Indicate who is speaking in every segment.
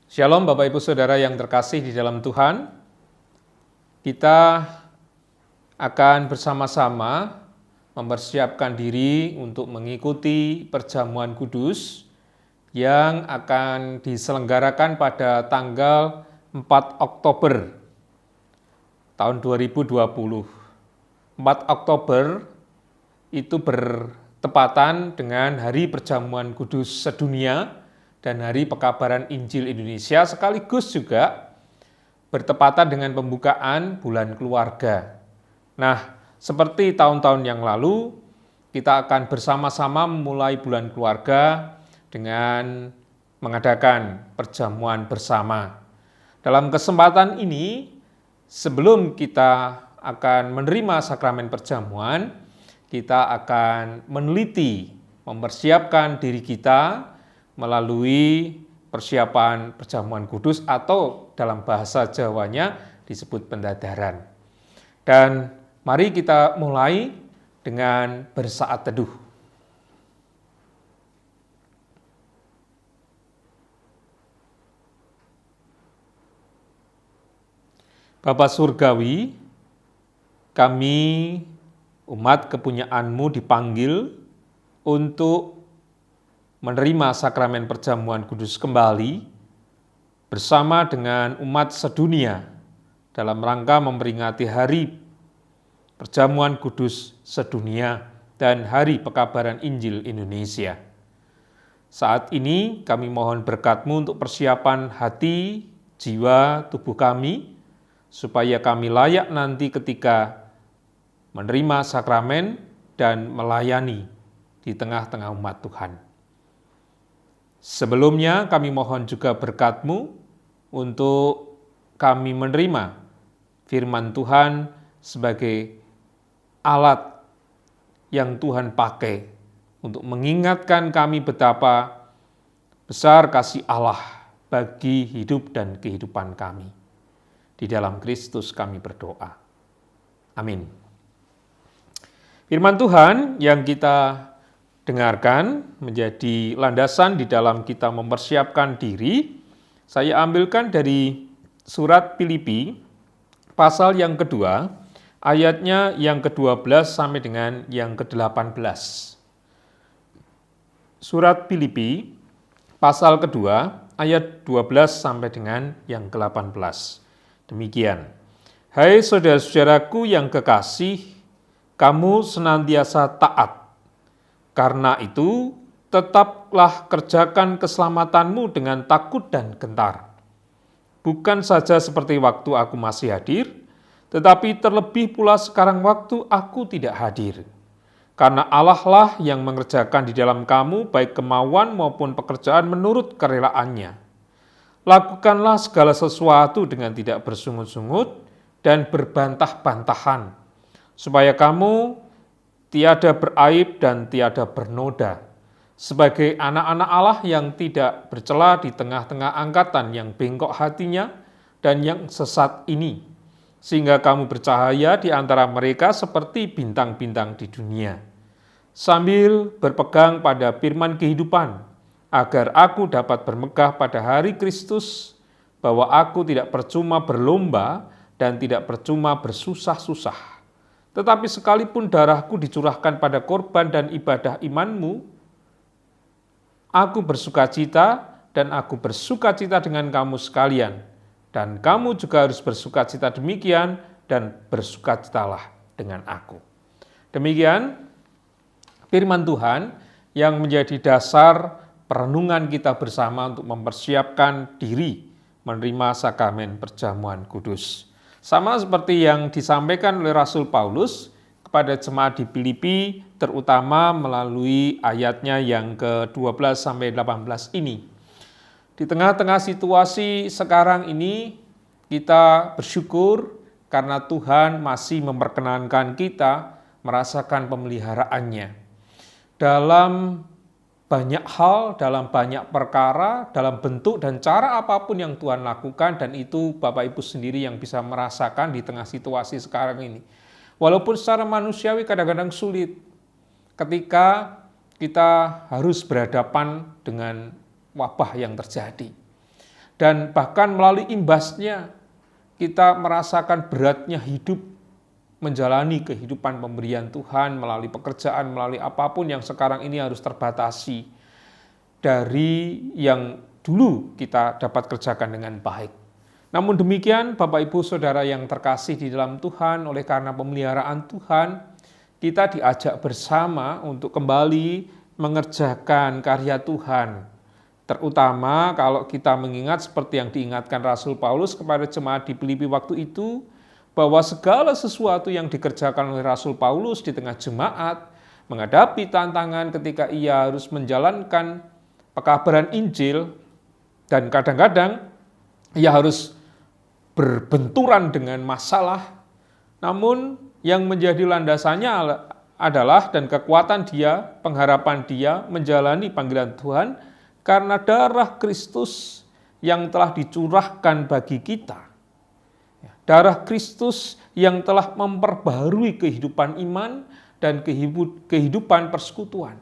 Speaker 1: Shalom Bapak Ibu Saudara yang terkasih di dalam Tuhan. Kita akan bersama-sama mempersiapkan diri untuk mengikuti perjamuan kudus yang akan diselenggarakan pada tanggal 4 Oktober tahun 2020. 4 Oktober itu bertepatan dengan Hari Perjamuan Kudus Sedunia dan Hari Pekabaran Injil Indonesia, sekaligus juga bertepatan dengan pembukaan bulan keluarga. Nah, seperti tahun-tahun yang lalu, kita akan bersama-sama memulai bulan keluarga dengan mengadakan perjamuan bersama. Dalam kesempatan ini, sebelum kita akan menerima sakramen perjamuan, kita akan meneliti, mempersiapkan diri kita melalui persiapan perjamuan kudus atau dalam bahasa Jawanya disebut pendadaran. Dan mari kita mulai dengan bersaat teduh. Bapa Surgawi, kami umat kepunyaan-Mu dipanggil untuk menerima sakramen perjamuan kudus kembali bersama dengan umat sedunia dalam rangka memperingati Hari Perjamuan Kudus Sedunia dan Hari Pekabaran Injil Indonesia. Saat ini kami mohon berkat-Mu untuk persiapan hati, jiwa, tubuh kami, supaya kami layak nanti ketika menerima sakramen dan melayani di tengah-tengah umat Tuhan. Sebelumnya kami mohon juga berkat-Mu untuk kami menerima firman Tuhan sebagai alat yang Tuhan pakai untuk mengingatkan kami betapa besar kasih Allah bagi hidup dan kehidupan kami. Di dalam Kristus kami berdoa. Amin. Firman Tuhan yang kita dengarkan menjadi landasan di dalam kita mempersiapkan diri. Saya ambilkan dari surat Filipi pasal yang kedua, ayatnya yang ke-12 sampai dengan yang ke-18. Surat Filipi pasal kedua, ayat 12 sampai dengan yang ke-18. Demikian. Hai saudara-saudaraku yang kekasih, kamu senantiasa taat. Karena itu, tetaplah kerjakan keselamatanmu dengan takut dan gentar. Bukan saja seperti waktu aku masih hadir, tetapi terlebih pula sekarang waktu aku tidak hadir. Karena Allah lah yang mengerjakan di dalam kamu baik kemauan maupun pekerjaan menurut kerelaannya. Lakukanlah segala sesuatu dengan tidak bersungut-sungut dan berbantah-bantahan, supaya kamu tiada beraib dan tiada bernoda, sebagai anak-anak Allah yang tidak bercela di tengah-tengah angkatan yang bengkok hatinya dan yang sesat ini, sehingga kamu bercahaya di antara mereka seperti bintang-bintang di dunia, sambil berpegang pada firman kehidupan, agar aku dapat bermegah pada hari Kristus, bahwa aku tidak percuma berlomba dan tidak percuma bersusah-susah. Tetapi sekalipun darahku dicurahkan pada korban dan ibadah imanmu, aku bersukacita dan aku bersukacita dengan kamu sekalian. Dan kamu juga harus bersukacita demikian dan bersukacitalah dengan aku. Demikian firman Tuhan yang menjadi dasar perenungan kita bersama untuk mempersiapkan diri menerima sakramen perjamuan kudus. Sama seperti yang disampaikan oleh Rasul Paulus kepada jemaat di Filipi, terutama melalui ayatnya yang ke-12 sampai 18 ini. Di tengah-tengah situasi sekarang ini, kita bersyukur karena Tuhan masih memperkenankan kita merasakan pemeliharaannya. Dalam banyak hal, dalam banyak perkara, dalam bentuk dan cara apapun yang Tuhan lakukan, dan itu Bapak Ibu sendiri yang bisa merasakan di tengah situasi sekarang ini. Walaupun secara manusiawi kadang-kadang sulit, ketika kita harus berhadapan dengan wabah yang terjadi. dan bahkan melalui imbasnya kita merasakan beratnya hidup, menjalani kehidupan pemberian Tuhan melalui pekerjaan, melalui apapun yang sekarang ini harus terbatasi dari yang dulu kita dapat kerjakan dengan baik. Namun demikian, Bapak Ibu Saudara yang terkasih di dalam Tuhan, oleh karena pemeliharaan Tuhan, kita diajak bersama untuk kembali mengerjakan karya Tuhan. Terutama kalau kita mengingat seperti yang diingatkan Rasul Paulus kepada jemaat di Filipi waktu itu, bahwa segala sesuatu yang dikerjakan oleh Rasul Paulus di tengah jemaat, menghadapi tantangan ketika ia harus menjalankan pekabaran Injil, dan kadang-kadang ia harus berbenturan dengan masalah, namun yang menjadi landasannya adalah dan kekuatan dia, pengharapan dia menjalani panggilan Tuhan karena darah Kristus yang telah dicurahkan bagi kita. Darah Kristus yang telah memperbaharui kehidupan iman dan kehidupan persekutuan.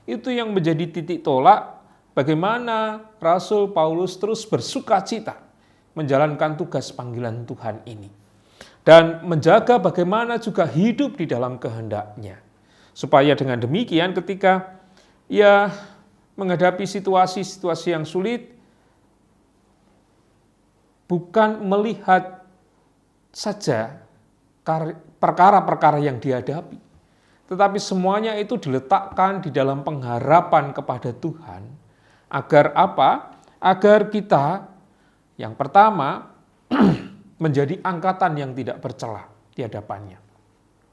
Speaker 1: Itu yang menjadi titik tolak bagaimana Rasul Paulus terus bersukacita menjalankan tugas panggilan Tuhan ini. Dan menjaga bagaimana juga hidup di dalam kehendak-Nya. Supaya dengan demikian ketika ia menghadapi situasi-situasi yang sulit, bukan melihat saja perkara-perkara yang dihadapi, tetapi semuanya itu diletakkan di dalam pengharapan kepada Tuhan. Agar apa? Agar kita yang pertama, menjadi angkatan yang tidak bercela di hadapannya.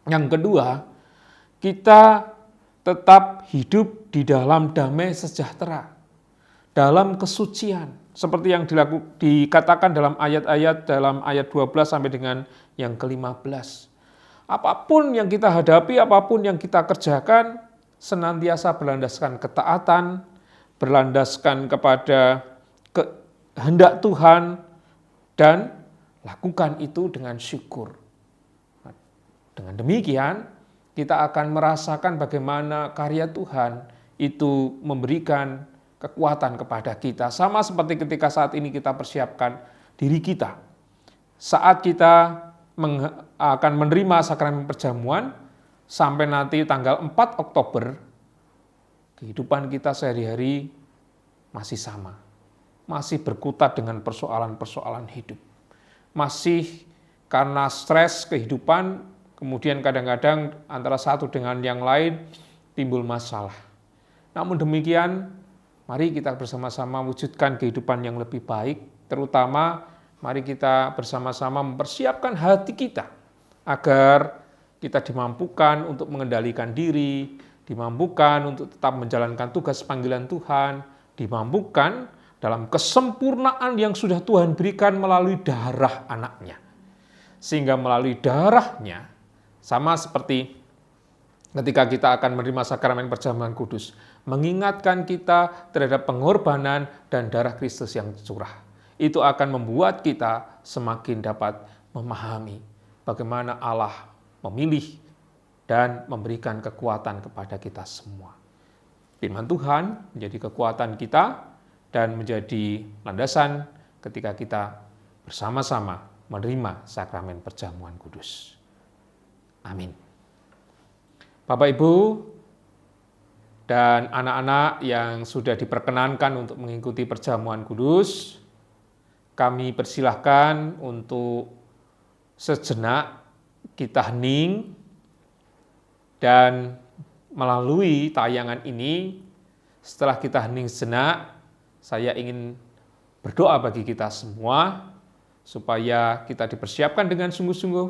Speaker 1: Yang kedua, kita tetap hidup di dalam damai sejahtera, dalam kesucian, seperti yang dikatakan dalam ayat-ayat dalam ayat 12 sampai dengan yang ke-15. Apapun yang kita hadapi, apapun yang kita kerjakan, senantiasa berlandaskan ketaatan, berlandaskan kepada kehendak Tuhan, dan lakukan itu dengan syukur. Dengan demikian, kita akan merasakan bagaimana karya Tuhan itu memberikan kekuatan kepada kita. Sama seperti ketika saat ini kita persiapkan diri kita. Saat kita akan menerima sakramen perjamuan, sampai nanti tanggal 4 Oktober, kehidupan kita sehari-hari masih sama. Masih berkutat dengan persoalan-persoalan hidup. Masih karena stres kehidupan, kemudian kadang-kadang antara satu dengan yang lain timbul masalah. Namun demikian, mari kita bersama-sama wujudkan kehidupan yang lebih baik, terutama mari kita bersama-sama mempersiapkan hati kita agar kita dimampukan untuk mengendalikan diri, dimampukan untuk tetap menjalankan tugas panggilan Tuhan, dimampukan dalam kesempurnaan yang sudah Tuhan berikan melalui darah anaknya. Sehingga melalui darahnya, sama seperti ketika kita akan menerima sakramen perjamuan kudus, mengingatkan kita terhadap pengorbanan dan darah Kristus yang curah. Itu akan membuat kita semakin dapat memahami bagaimana Allah memilih dan memberikan kekuatan kepada kita semua. Firman Tuhan menjadi kekuatan kita dan menjadi landasan ketika kita bersama-sama menerima sakramen perjamuan kudus. Amin. Bapak, Ibu, dan anak-anak yang sudah diperkenankan untuk mengikuti perjamuan kudus, kami persilahkan untuk sejenak kita hening, dan melalui tayangan ini, setelah kita hening sejenak, saya ingin berdoa bagi kita semua, supaya kita dipersiapkan dengan sungguh-sungguh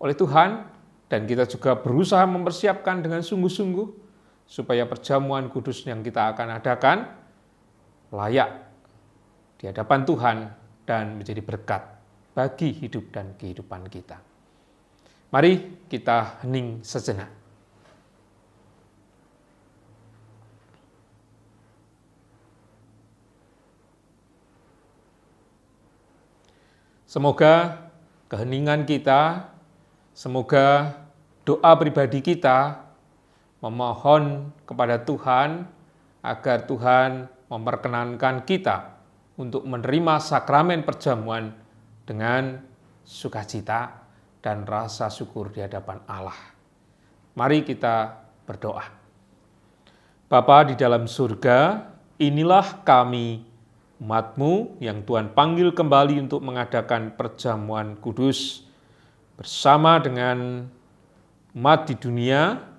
Speaker 1: oleh Tuhan, dan kita juga berusaha mempersiapkan dengan sungguh-sungguh, supaya perjamuan kudus yang kita akan adakan layak di hadapan Tuhan dan menjadi berkat bagi hidup dan kehidupan kita. Mari kita hening sejenak. Semoga keheningan kita, semoga doa pribadi kita memohon kepada Tuhan agar Tuhan memperkenankan kita untuk menerima sakramen perjamuan dengan sukacita dan rasa syukur di hadapan Allah. Mari kita berdoa. Bapa di dalam surga, inilah kami, umat-Mu yang Tuhan panggil kembali untuk mengadakan perjamuan kudus bersama dengan umat di dunia.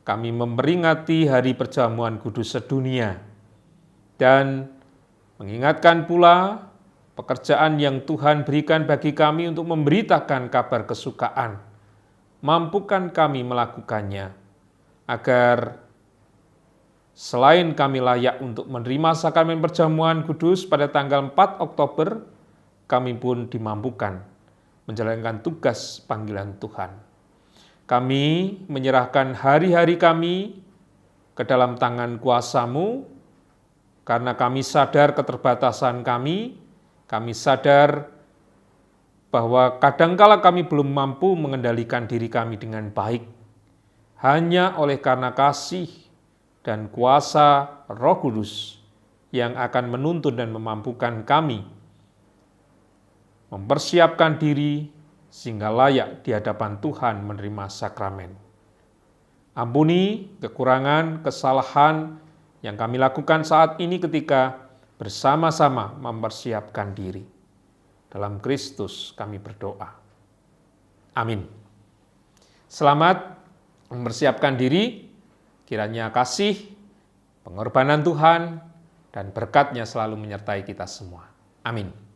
Speaker 1: Kami memperingati hari perjamuan kudus sedunia dan mengingatkan pula pekerjaan yang Tuhan berikan bagi kami untuk memberitakan kabar kesukaan. Mampukan kami melakukannya, agar selain kami layak untuk menerima sakramen perjamuan kudus pada tanggal 4 Oktober, kami pun dimampukan menjalankan tugas panggilan Tuhan. Kami menyerahkan hari-hari kami ke dalam tangan kuasa-Mu, karena kami sadar keterbatasan kami sadar bahwa kadangkala kami belum mampu mengendalikan diri kami dengan baik. Hanya oleh karena kasih dan kuasa Roh Kudus yang akan menuntun dan memampukan kami mempersiapkan diri sehingga layak di hadapan Tuhan menerima sakramen. Ampuni kekurangan, kesalahan yang kami lakukan saat ini ketika bersama-sama mempersiapkan diri. Dalam Kristus kami berdoa. Amin. Selamat mempersiapkan diri, kiranya kasih, pengorbanan Tuhan, dan berkat-Nya selalu menyertai kita semua. Amin.